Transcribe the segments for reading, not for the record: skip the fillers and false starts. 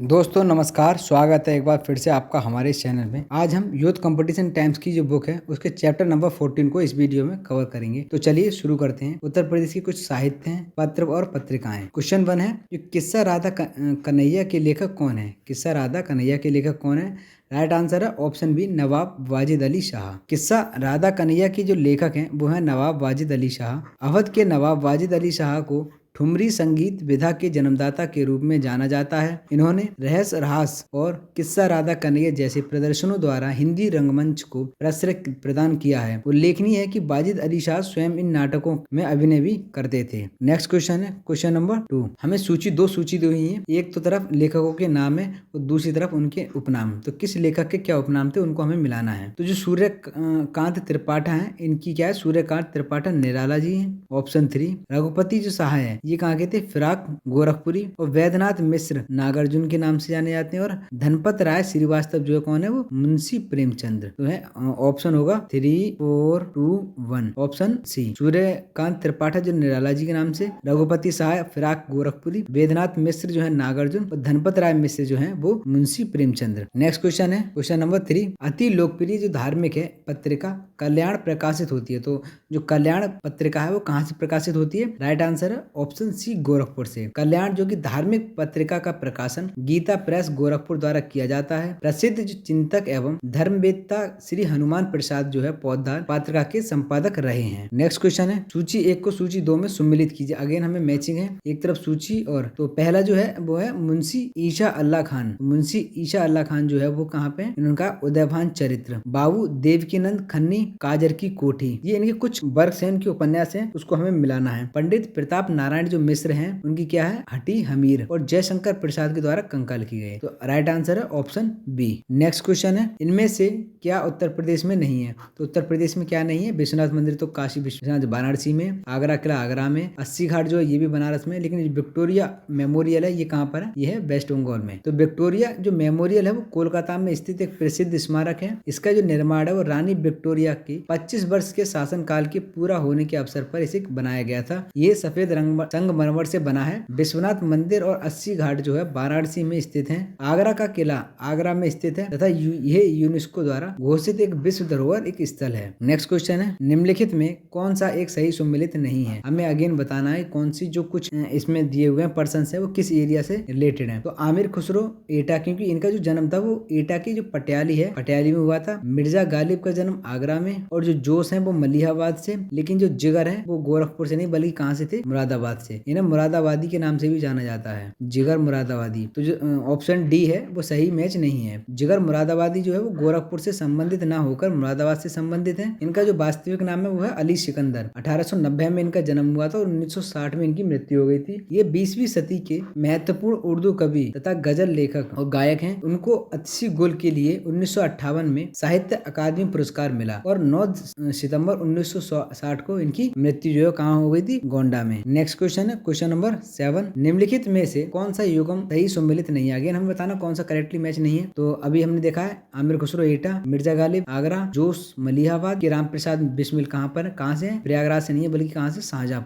दोस्तों नमस्कार, स्वागत है एक बार फिर से आपका हमारे इस चैनल में। आज हम यूथ कंपटीशन टाइम्स की जो बुक है उसके चैप्टर नंबर 14 को इस वीडियो में कवर करेंगे। तो चलिए शुरू करते हैं। उत्तर प्रदेश की कुछ साहित्य हैं, पत्र और पत्रिकाएं। क्वेश्चन 1 है, जो किस्सा राधा कन्हैया के लेखक कौन है? किस्सा राधा कन्हैया के लेखक कौन है? राइट आंसर है ऑप्शन बी, नवाब वाजिद अली शाह। किस्सा राधा कन्हैया के जो लेखक हैं वो है नवाब वाजिद अली शाह। अवध के नवाब वाजिद अली शाह को ठुमरी संगीत विधा के जन्मदाता के रूप में जाना जाता है। इन्होंने रहस्य रहास और किस्सा राधा कन्हैया जैसे प्रदर्शनों द्वारा हिंदी रंगमंच को प्रश्रय प्रदान किया है। उल्लेखनीय है कि वाजिद अली शाह स्वयं इन नाटकों में अभिनय भी करते थे। नेक्स्ट क्वेश्चन है क्वेश्चन नंबर 2। हमें दो सूची दी हुई है। एक तो तरफ लेखकों के नाम है और दूसरी तरफ उनके उपनाम। तो किस लेखक के क्या उपनाम थे उनको हमें मिलाना है। तो जो सूर्यकांत त्रिपाठा है, इनकी क्या है? सूर्यकांत त्रिपाठा निराला जी है। ऑप्शन 3। रघुपति जो शाह है ये कहाँ के थे? फिराक गोरखपुरी। और वैद्यनाथ मिश्र नागार्जुन के नाम से जाने जाते हैं। और धनपत राय श्रीवास्तव जो कौन है? वो मुंशी प्रेमचंद्र। तो है ऑप्शन होगा 3, 4, 2, 1 ऑप्शन सी। सूर्यकांत त्रिपाठा जो निराला जी के नाम से, रघुपति शाह फिराक गोरखपुरी, वैद्यनाथ मिश्र जो है नागार्जुन और धनपत राय मिश्र जो है वो मुंशी प्रेमचंद्र। नेक्स्ट क्वेश्चन है क्वेश्चन नंबर 3। अति लोकप्रिय जो धार्मिक है पत्रिका कल्याण प्रकाशित होती है। तो जो कल्याण पत्रिका है वो कहाँ से प्रकाशित होती है? राइट आंसर है ऑप्शन सी, गोरखपुर से। कल्याण जो कि धार्मिक पत्रिका का प्रकाशन गीता प्रेस गोरखपुर द्वारा किया जाता है। प्रसिद्ध जो चिंतक एवं धर्मवेत्ता श्री हनुमान प्रसाद जो है पौधार पत्रिका के संपादक रहे हैं। नेक्स्ट क्वेश्चन है, सूची 1 को सूची 2 में सम्मिलित कीजिए। अगेन हमें मैचिंग है, एक तरफ सूची और तो पहला जो है वो है मुंशी ईशा अल्लाह खान। मुंशी ईशा अल्लाह खान जो है वो कहाँ पे? इनका उदयभान चरित्र। बाबू देवकीनंद खन्नी काजर की कोठी, ये इनके कुछ वर्क हैं, इनके उपन्यास हैं, उसको हमें मिलाना है। पंडित प्रताप नारायण जो मिश्र हैं उनकी क्या है? हटी हमीर। और जयशंकर प्रसाद के द्वारा कंकाल की गई। तो राइट आंसर है ऑप्शन बी। नेक्स्ट क्वेश्चन है, इनमें से क्या उत्तर प्रदेश में नहीं है? तो उत्तर प्रदेश में क्या नहीं है? विश्वनाथ मंदिर तो काशी विश्वनाथ वाराणसी में, आगरा किला आगरा में, 80 घाट जो है ये भी बनारस में, लेकिन विक्टोरिया मेमोरियल है ये कहाँ पर है? ये है वेस्ट बंगाल में। तो विक्टोरिया जो मेमोरियल है वो कोलकाता में स्थित एक प्रसिद्ध स्मारक है। इसका जो निर्माण है वो रानी विक्टोरिया की 25 वर्ष के शासनकाल के पूरा होने के अवसर पर इसे बनाया गया था। ये सफेद संगमरमर से बना है। विश्वनाथ मंदिर और 80 घाट जो है वाराणसी में स्थित है। आगरा का किला आगरा में स्थित है तथा यह यूनेस्को द्वारा घोषित एक विश्व धरोहर एक स्थल है। नेक्स्ट क्वेश्चन है, निम्नलिखित में कौन सा एक सही सम्मिलित नहीं है? हमें अगेन बताना है कौन सी जो कुछ इसमें दिए हुए हैं पर्सन है वो किस एरिया से रिलेटेड है। तो आमिर खुसरो एटा, क्योंकि इनका जो जन्म था वो एटा की जो पटियाली है पटियाली में हुआ था। मिर्जा गालिब का जन्म आगरा में, और जो जोश है वो मलिहाबाद से, लेकिन जो जिगर है वो गोरखपुर से नहीं बल्कि कहाँ से थे? मुरादाबाद से। इन्हें मुरादाबादी के नाम से भी जाना जाता है, जिगर मुरादाबादी। तो जो ऑप्शन डी है वो सही मैच नहीं है। जिगर मुरादाबादी जो है वो गोरखपुर से संबंधित ना होकर मुरादाबाद से संबंधित है। इनका जो वास्तविक नाम है वो है अली सिकंदर। 1890 में इनका जन्म हुआ था और 1960 में इनकी मृत्यु हो गई थी। ये 20वीं सदी के महत्वपूर्ण उर्दू कवि तथा गजल लेखक और गायक हैं। उनको अच्छी गुल के लिए 1958 में साहित्य अकादमी पुरस्कार मिला और 9 सितंबर 1960 को इनकी मृत्यु जो है कहाँ हो गई थी? गोंडा में। नेक्स्ट क्वेश्चन है क्वेश्चन नंबर 7। निम्नलिखित में से कौन सा युगम सही सम्मिलित नहीं है? अगेन हमें बताना कौन सा करेक्टली मैच नहीं है। तो अभी हमने देखा है आमिर खुसरो एटा, मिर्जा गालिब आगरा, जोश मलिहाबाद के राम प्रसाद बिस्मिल कहाँ पर? कहाँ से? प्रयागराज से नहीं है बल्कि कहाँ से?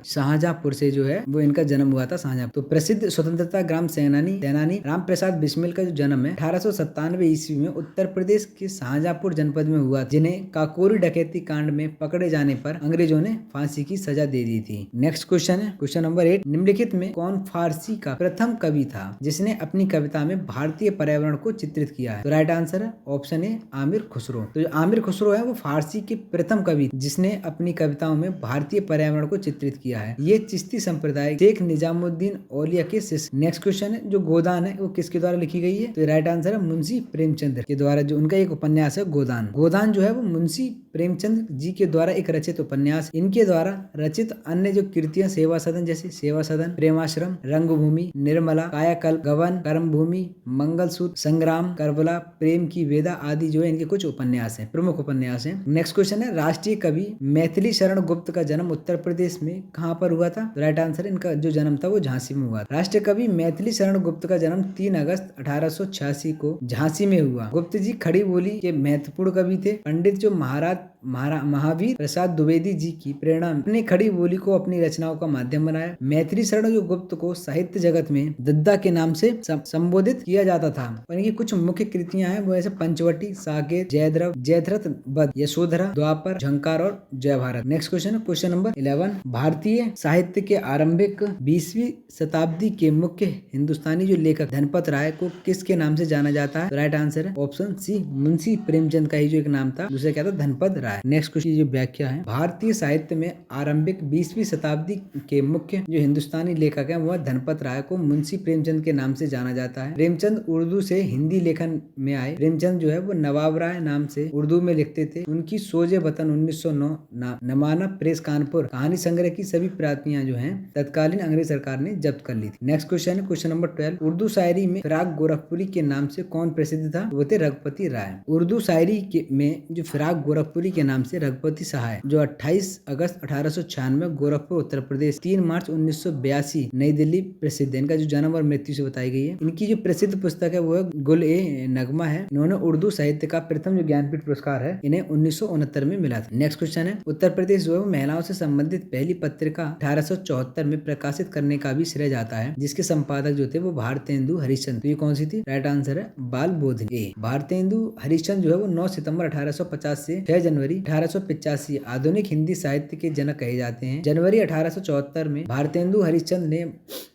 शाहजहांपुर से जो है वो इनका जन्म हुआ था शाहजहां। तो प्रसिद्ध स्वतंत्रता ग्राम सेनानी राम प्रसाद बिस्मिल का जो जन्म है 1897 ईस्वी में उत्तर प्रदेश के शाहजहांपुर जनपद में हुआ, जिन्हें काकोरी डकैती कांड में पकड़े जाने पर अंग्रेजों ने फांसी की सजा दे दी थी। नेक्स्ट क्वेश्चन है क्वेश्चन नंबर 8। निम्नलिखित में कौन फारसी का प्रथम कवि था जिसने अपनी कविता में भारतीय पर्यावरण को चित्रित किया है? तो राइट आंसर है ऑप्शन ए, आमिर खुसरो। तो जो आमिर खुसरो है वो फारसी के प्रथम कवि जिसने अपनी कविताओं में भारतीय पर्यावरण को चित्रित किया है। ये चिश्ती संप्रदाय शेख निजामुद्दीन औलिया के शिष्य। नेक्स्ट क्वेश्चन है, जो गोदान है वो किसके द्वारा लिखी गई है? तो राइट आंसर है मुंशी प्रेमचंद्र के द्वारा। जो उनका एक उपन्यास है गोदान। गोदान जो है वो मुंशी प्रेमचंद्र जी के द्वारा एक रचित उपन्यास। इनके द्वारा रचित अन्य जो कृतियां सेवा सदन जैसे सेवा सदन, प्रेमाश्रम, रंगभूमि, निर्मला, कायाकल्प, गवन, कर्मभूमि, मंगलसूत्र, संग्राम, करबला, प्रेम की वेदा आदि जो है इनके कुछ उपन्यास हैं, प्रमुख उपन्यास हैं। नेक्स्ट क्वेश्चन है, राष्ट्रीय कवि मैथिली शरण गुप्त का जन्म उत्तर प्रदेश में कहाँ पर हुआ था? राइट आंसर, इनका जो जन्म था वो झांसी में हुआ। राष्ट्रीय कवि मैथिली शरण गुप्त का जन्म 3 अगस्त 1886 को झांसी में हुआ। गुप्त जी खड़ी बोली के महत्वपूर्ण कवि थे। पंडित जो महावीर प्रसाद द्विवेदी जी की प्रेरणा अपनी खड़ी बोली को अपनी रचनाओं का माध्यम बनाया। है। मैथिली शरण जो गुप्त को साहित्य जगत में दद्दा के नाम से संबोधित किया जाता था। और इनकी कुछ मुख्य कृतियां हैं वो ऐसे पंचवटी, साकेत, जयद्रथ, जयद्रथ वध, यशोधरा, द्वापर, झंकार और जय भारत। नेक्स्ट क्वेश्चन है क्वेश्चन नंबर 11। भारतीय साहित्य के आरंभिक 20वीं शताब्दी के मुख्य हिंदुस्तानी जो लेखक धनपत राय को किसके नाम से जाना जाता है? राइट आंसर है ऑप्शन सी, मुंशी प्रेमचंद का ही जो एक नाम था, दूसरा क्या था? धनपत राय। नेक्स्ट क्वेश्चन जो व्याख्या है, भारतीय साहित्य में आरंभिक 20वीं शताब्दी के मुख्य जो हिंदुस्तानी लेखक है वह धनपत राय को मुंशी प्रेमचंद के नाम से जाना जाता है। प्रेमचंद उर्दू से हिंदी लेखन में आए। प्रेमचंद जो है वो नवाब राय नाम से उर्दू में लिखते थे। उनकी सोजे वतन 1909 नमाना प्रेस कानपुर कहानी संग्रह की सभी प्रतियां जो हैं तत्कालीन अंग्रेज सरकार ने जब्त कर ली थी। नेक्स्ट क्वेश्चन है क्वेश्चन नंबर 12। उर्दू शायरी में फिराक गोरखपुरी के नाम से कौन प्रसिद्ध था? वो थे रघुपति राय। उर्दू शायरी में जो फिराक गोरखपुरी के नाम से रघुपति सहाय जो 28 अगस्त 1896 गोरखपुर उत्तर प्रदेश, 3 मार्च 1982 नई दिल्ली प्रसिद्ध है। इनका जो जन्म और मृत्यु से बताई गई है। इनकी जो प्रसिद्ध पुस्तक है वो है गुल ए नगमा है। इन्होंने उर्दू साहित्य का प्रथम जो ज्ञानपीठ पुरस्कार है इन्हें 1969 में मिला था। नेक्स्ट क्वेश्चन है, उत्तर प्रदेश जो है महिलाओं से संबंधित पहली पत्रिका 1874 में प्रकाशित करने का भी श्रेय जाता है, जिसके संपादक जो थे वो भारतेंदु हरिश्चंद्र। तो ये कौन सी थी? राइट आंसर है बाल बोधिनी। भारतेंदु हरिश्चंद्र जो है वो 9 सितंबर 1850 से 6 जनवरी 1885 आधुनिक हिंदी साहित्य के जनक कहे जाते हैं। जनवरी 1874 में भारतेंदु हरिश्चंद्र ने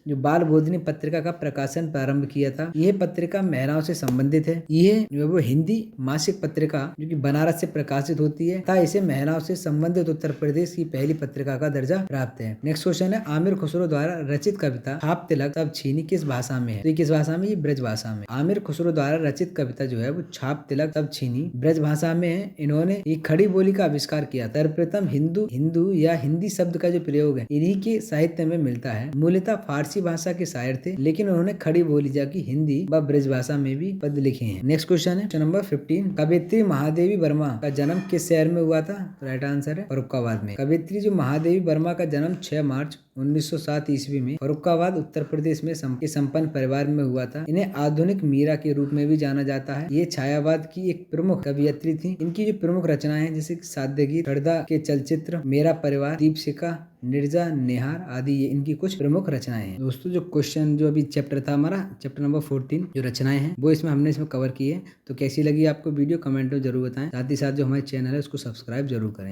जो बाल बोधिनी पत्रिका का प्रकाशन प्रारंभ किया था। यह पत्रिका महिलाओं से संबंधित है। यह जो वो हिंदी मासिक पत्रिका जो कि बनारस से प्रकाशित होती है तथा इसे महिलाओं से संबंधित उत्तर प्रदेश की पहली पत्रिका का दर्जा प्राप्त है। नेक्स्ट क्वेश्चन है, आमिर खुसरो द्वारा रचित कविता छाप तिलक तब छीनी किस भाषा में है? तो किस भाषा में? ये ब्रज भाषा में। आमिर खुसरो द्वारा रचित कविता जो है वो छाप तिलक तब छीनी ब्रज भाषा में है। इन्होंने एक खड़ी बोली का आविष्कार किया। सर्वप्रथम हिंदू या हिंदी शब्द का जो प्रयोग है इन्हीं के साहित्य में मिलता है। मूलतः फारसी भाषा के शायर थे, लेकिन उन्होंने खड़ी बोली जाकि हिंदी व ब्रज भाषा में भी पद लिखे हैं। नेक्स्ट क्वेश्चन है नंबर 15। कवियत्री महादेवी वर्मा का जन्म किस शहर में हुआ था? राइट आंसर है फर्रुखाबाद में। कवियत्री जो महादेवी वर्मा का जन्म 6 मार्च 1907 ईस्वी में फर्रुखाबाद उत्तर प्रदेश में संपन्न परिवार में हुआ था। इन्हें आधुनिक मीरा के रूप में भी जाना जाता है। ये छायावाद की एक प्रमुख कवियत्री थी। इनकी जो प्रमुख रचनाएं हैं जैसे सादगी, हरदा के चलचित्र, मेरा परिवार, दीपशिखा, निर्जा, नेहार आदि ये इनकी कुछ प्रमुख रचनाएं हैं। दोस्तों जो क्वेश्चन जो अभी चैप्टर था हमारा चैप्टर नंबर 14 जो रचनाएं हैं वो हमने इसमें कवर की है। तो कैसी लगी आपको वीडियो कमेंट में जरूर बताएं। साथ ही साथ जो हमारे चैनल है उसको सब्सक्राइब जरूर करें।